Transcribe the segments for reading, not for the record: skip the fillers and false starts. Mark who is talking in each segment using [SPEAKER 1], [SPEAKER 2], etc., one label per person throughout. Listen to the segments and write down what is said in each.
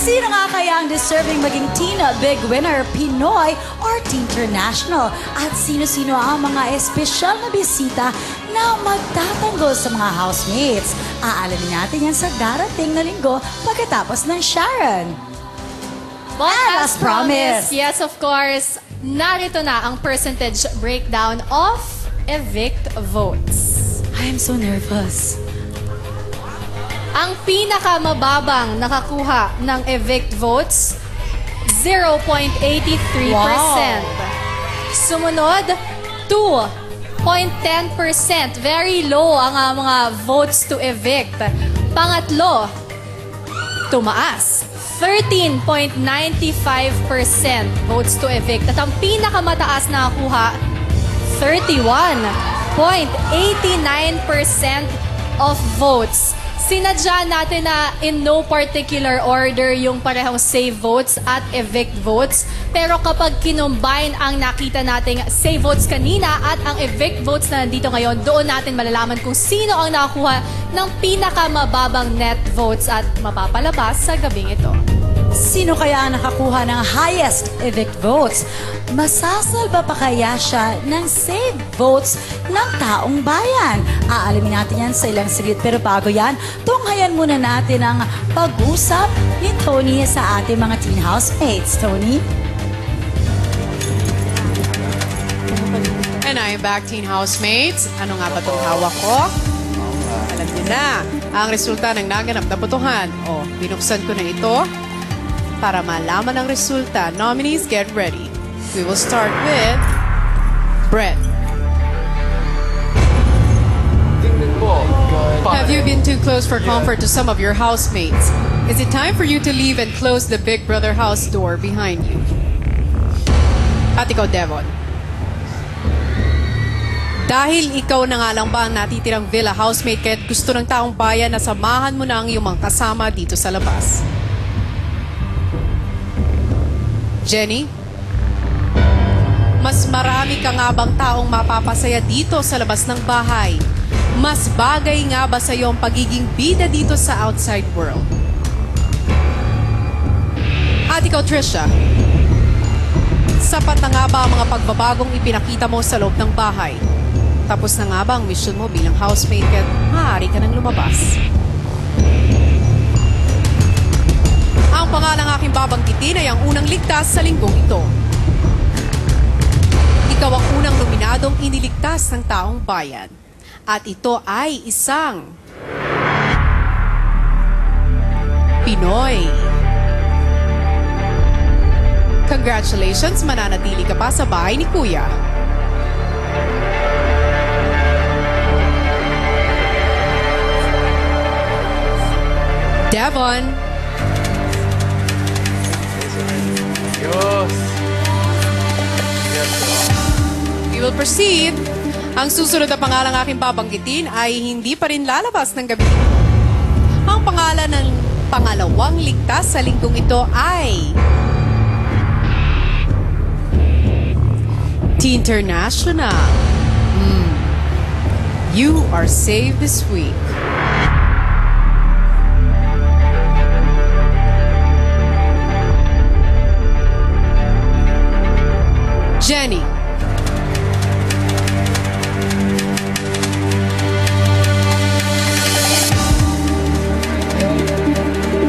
[SPEAKER 1] Sino nga kaya ang deserving maging Teen Big Winner, Pinoy or Teen International? At sino-sino ang mga espesyal na bisita na magtatanggol sa mga housemates? Aalamin natin yan sa darating na linggo pagkatapos ng Sharon.
[SPEAKER 2] But
[SPEAKER 1] And as promised,
[SPEAKER 2] yes, of course, narito na ang percentage breakdown of evict votes.
[SPEAKER 1] I am so nervous.
[SPEAKER 2] Ang pinakamababang nakakuha ng evict votes, 0.83%. Sumunod, 2.10%. Very low ang mga votes to evict. Pangatlo, tumaas. 13.95% votes to evict. At ang pinakamataas na nakakuha, 31.89% of votes. Sinadya natin na in no particular order yung parehong save votes at evict votes. Pero kapag kinumbine ang nakita nating save votes kanina at ang evict votes na nandito ngayon, doon natin malalaman kung sino ang nakakuha ng pinakamababang net votes at mapapalabas sa gabing ito.
[SPEAKER 1] Sino kaya ang nakakuha ng highest evict votes? Masasalba pa kaya siya ng save votes ng taong bayan? Aalamin natin yan sa ilang saglit. Pero bago yan, tunghayan muna natin ang pag-usap ni Tony sa ating mga teen housemates. Tony?
[SPEAKER 3] And I am back, teen housemates. Ano nga ba itong hawak ko? Alam niyo na, ang resulta ng naganap na botohan. Binuksan ko na ito. Para malaman ang resulta, nominees, get ready. We will start with Brett. Have you been too close for comfort to some of your housemates? Is it time for you to leave and close the Big Brother house door behind you? At ikaw, Devon. Dahil ikaw na nga lang ba ang natitirang villa housemate kaya't gusto ng taong bayan na samahan mo na ang iyong mga kasama dito sa labas? Jenny? Mas marami ka nga bang taong mapapasaya dito sa labas ng bahay? Mas bagay nga ba sa iyo ang pagiging bida dito sa outside world? At ikaw, Trisha? Sapat na nga ba ang mga pagbabagong ipinakita mo sa loob ng bahay? Tapos na nga ba ang mission mo bilang housemate at maaari ka nang lumabas? Ang pangalang aking babanggitin ay ang unang ligtas sa linggong ito. Ikaw ang unang nominadong iniligtas ng taong bayan. At ito ay isang Pinoy. Congratulations, mananatili ka pa sa bahay ni Kuya. Devon. We will proceed. Ang susunod na pangalang aking babanggitin ay hindi pa rin lalabas ng gabi. Ang pangalan ng pangalawang ligtas sa linggong ito ay Teen International. You are saved this week. Jenny.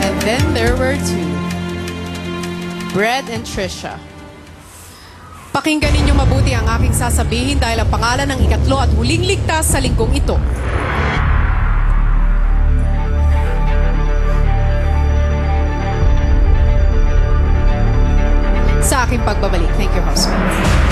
[SPEAKER 3] And then there were two. Brett and Trisha. Pakinggan ninyong mabuti ang aking sasabihin dahil ang pangalan ng ikatlo at huling ligtas sa linggong ito. Sa aking pagbabalik. Thank you, housemate.